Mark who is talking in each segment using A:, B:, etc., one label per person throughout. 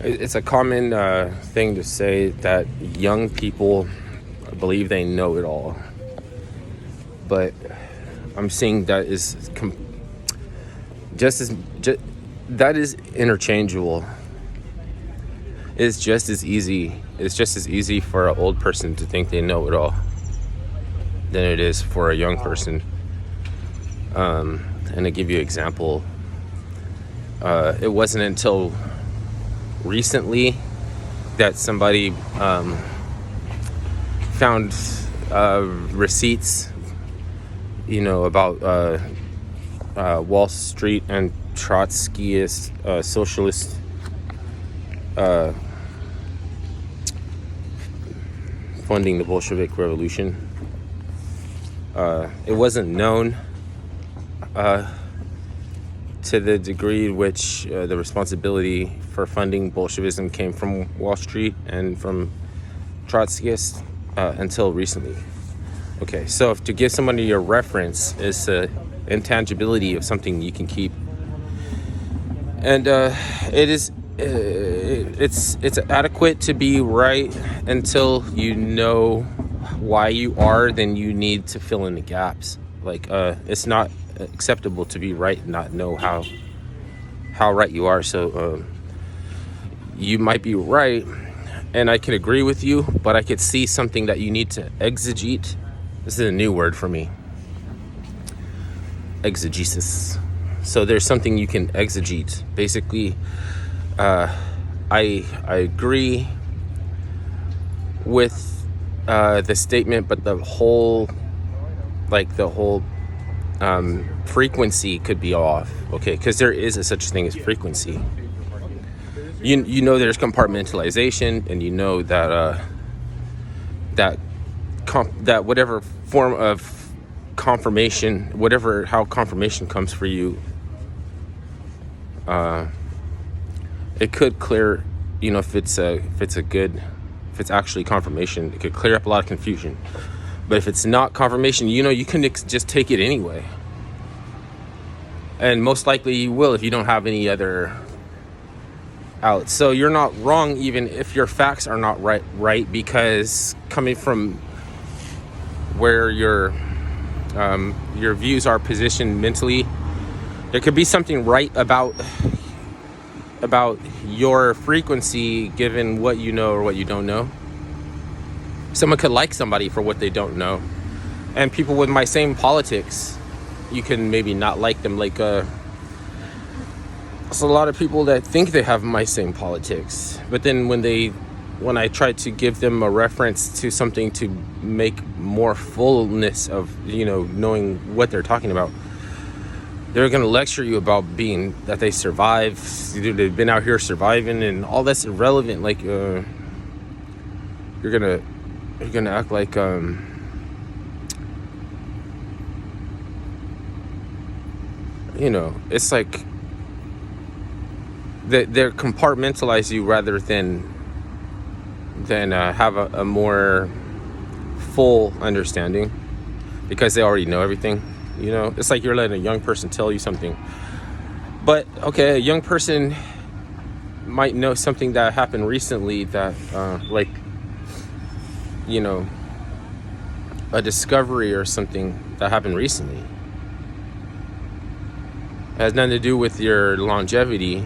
A: It's a common thing to say that young people believe they know it all, but I'm seeing that is just as that is interchangeable. It's just as easy. It's just as easy for an old person to think they know it all than it is for a young person. And to give you an example, it wasn't until recently that somebody found receipts, about Wall Street and Trotskyist socialist funding the Bolshevik Revolution. It wasn't known to the degree in which the responsibility for funding Bolshevism came from Wall Street and from Trotskyists until recently. Okay, so to give somebody a reference is the intangibility of something you can keep, and it's adequate to be right until you know why you are. Then you need to fill in the gaps. It's not acceptable to be right and not know how right you are. So you might be right, and I can agree with you, but I could see something that you need to exegete. This is a new word for me. Exegesis. So there's something you can exegete. Basically, I agree with the statement, but the whole frequency could be off. Okay, because there is a such thing as frequency. You know there's compartmentalization, and you know that that whatever form of confirmation, how confirmation comes for you, it could clear, if it's actually confirmation, it could clear up a lot of confusion. But if it's not confirmation, you can just take it anyway. And most likely you will if you don't have any other outlets. So you're not wrong even if your facts are not right, because coming from where your views are positioned mentally, there could be something right about your frequency given what you know or what you don't know. Someone could like somebody for what they don't know, and people with my same politics, you can maybe not like them. There's a lot of people that think they have my same politics, but then when I try to give them a reference to something to make more fullness of knowing what they're talking about, they're going to lecture you about that they survive, they've been out here surviving, and all that's irrelevant. You're gonna act like it's like they're compartmentalize you rather than have a more full understanding, because they already know everything. It's like you're letting a young person tell you something, but okay, a young person might know something that happened recently that a discovery or something that happened recently. It has nothing to do with your longevity,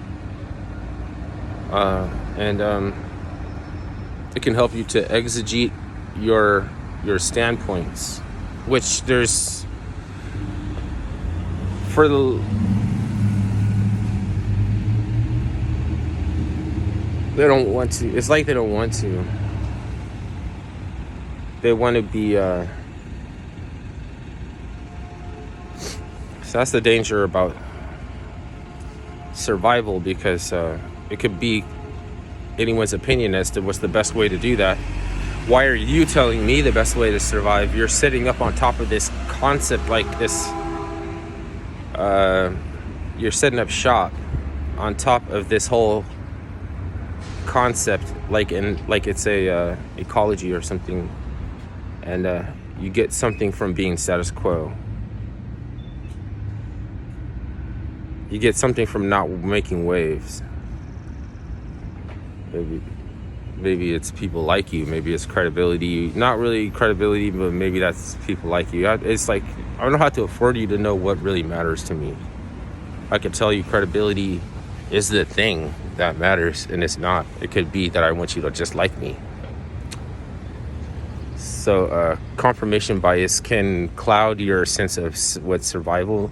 A: and it can help you to exegete your standpoints, which there's they don't want to. It's like they don't want to. They want to be so that's the danger about survival, because it could be anyone's opinion as to what's the best way to do that. Why are you telling me the best way to survive? You're sitting up on top of this concept like this. You're setting up shop on top of this whole concept, like it's a ecology or something, and you get something from being status quo. You get something from not making waves. Maybe it's people like you. Maybe it's credibility. Not really credibility, but maybe that's people like you. It's like, I don't know how to afford you to know what really matters to me. I could tell you credibility is the thing that matters, and it's not. It could be that I want you to just like me. So confirmation bias can cloud your sense of what survival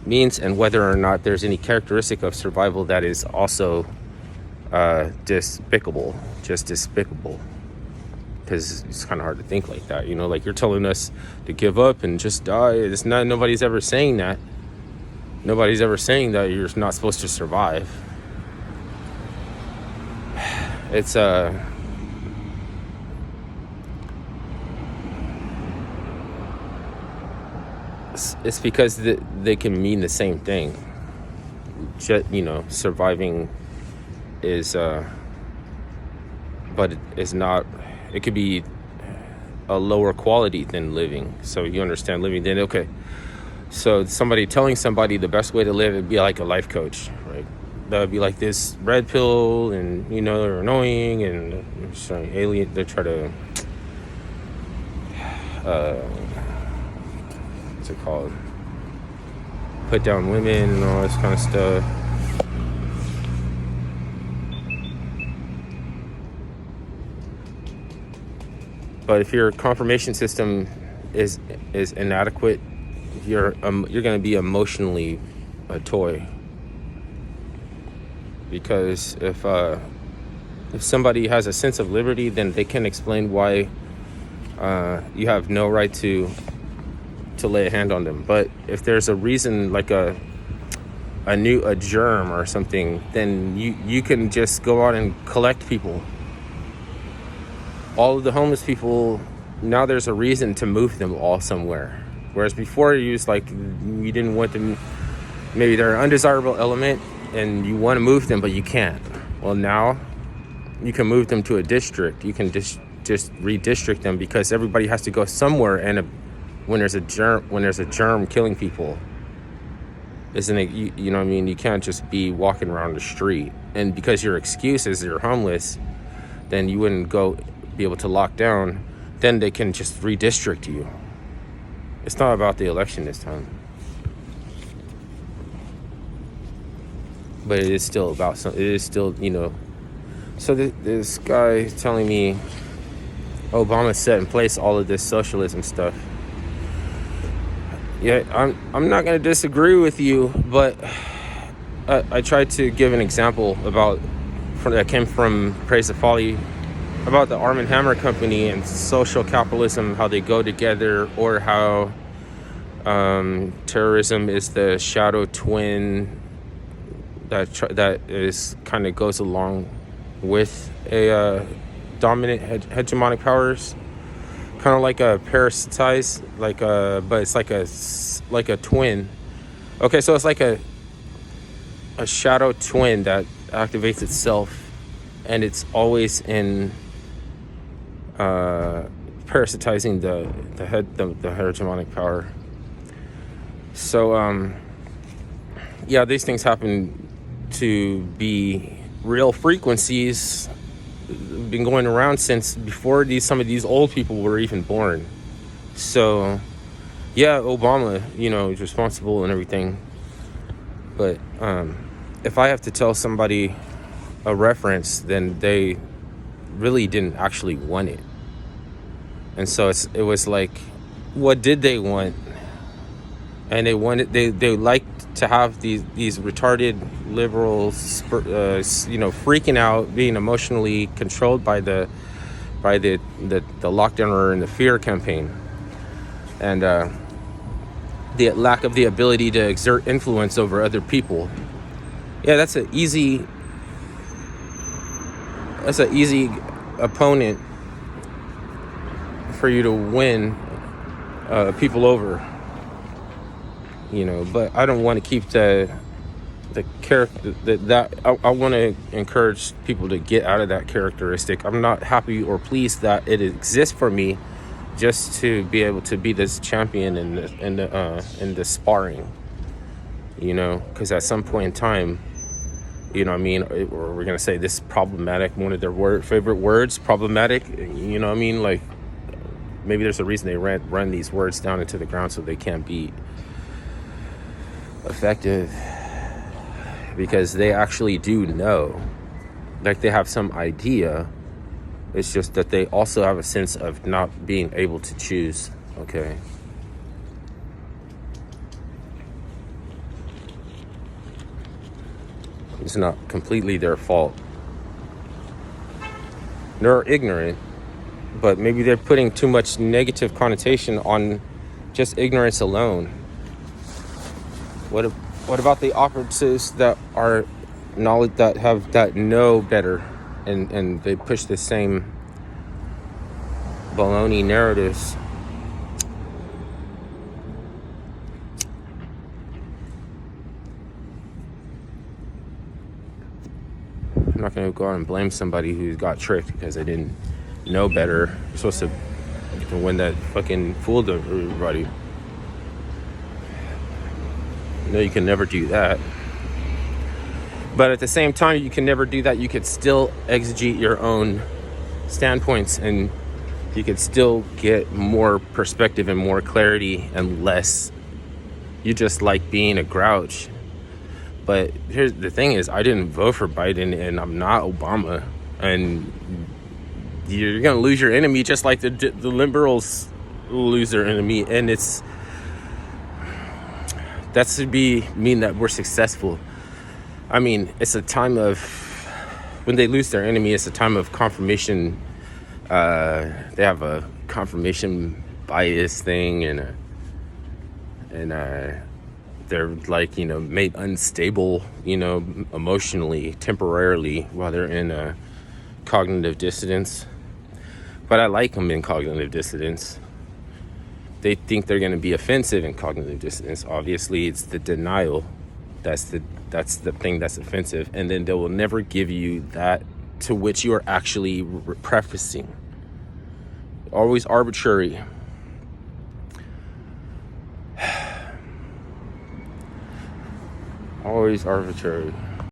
A: means, and whether or not there's any characteristic of survival that is also despicable, just despicable. Because it's kind of hard to think like that, you know, like you're telling us to give up and just die. It's not, nobody's ever saying that. Nobody's ever saying that you're not supposed to survive. It's it's because they can mean the same thing. You know, surviving is but it's not. It could be a lower quality than living. So you understand living, then okay. So somebody telling somebody the best way to live would be like a life coach, right? That would be like this red pill, and you know, they're annoying and alien. They try to what's it called? Put down women and all this kind of stuff. But if your confirmation system is inadequate, you're going to be emotionally a toy. Because if somebody has a sense of liberty, then they can explain why you have no right to lay a hand on them. But if there's a reason, like a germ or something, then you can just go out and collect people. All of the homeless people, now there's a reason to move them all somewhere. Whereas before, you didn't want them, maybe they're an undesirable element and you want to move them, but you can't. Well, now you can move them to a district. You can just redistrict them, because everybody has to go somewhere. And when there's a germ killing people, isn't it? You know what I mean? You can't just be walking around the street. And because your excuse is you're homeless, then you wouldn't be able to lock down. Then they can just redistrict you. It's not about the election this time, but it is still about some. It is still, you know. So this guy telling me Obama set in place all of this socialism stuff. Yeah, I'm not going to disagree with you, but I tried to give an example that came from Praise the Folly, about the Arm & Hammer Company and social capitalism, how they go together, or how terrorism is the shadow twin that is kind of goes along with a dominant hegemonic powers, kind of like a parasitize, but it's like a twin. Okay, so it's like a shadow twin that activates itself, and it's always in parasitizing the hegemonic power. So yeah, these things happen to be real frequencies, been going around since before some of these old people were even born. So yeah, Obama, you know, is responsible and everything, but if I have to tell somebody a reference, then they really didn't actually want it. And so it was like, what did they want? And they liked to have these retarded liberals, you know, freaking out, being emotionally controlled by the lockdown and the fear campaign, and the lack of the ability to exert influence over other people. Yeah, that's an easy opponent for you to win people over, you know. But I don't want to keep the character that I want to encourage people to get out of that characteristic. I'm not happy or pleased that it exists for me, just to be able to be this champion in the sparring, you know, because at some point in time, You know what I mean? Or we're gonna say this problematic, one of their favorite words, problematic. You know what I mean? Like, maybe there's a reason they run these words down into the ground so they can't be effective, because they actually do know, like they have some idea. It's just that they also have a sense of not being able to choose. Okay. It's not completely their fault. They're ignorant, but maybe they're putting too much negative connotation on just ignorance alone. What about the operatives that are knowledge, that know better, and they push the same baloney narratives? I'm not going to go out and blame somebody who got tricked because they didn't know better. You're supposed to win that fucking fooled everybody. No, you can never do that. But at the same time, you can never do that. You could still exegete your own standpoints, and you could still get more perspective and more clarity and less. You just like being a grouch. But here's the thing is, I didn't vote for Biden, and I'm not Obama. And you're going to lose your enemy just like the liberals lose their enemy. And that should mean that we're successful. I mean, it's a time of, when they lose their enemy, it's a time of confirmation. They have a confirmation bias thing, and they're like, made unstable, emotionally, temporarily, while they're in a cognitive dissonance. But I like them in cognitive dissonance. They think they're going to be offensive in cognitive dissonance. Obviously, it's the denial that's the thing that's offensive, and then they will never give you that to which you are actually prefacing. Always arbitrary. Always arbitrary.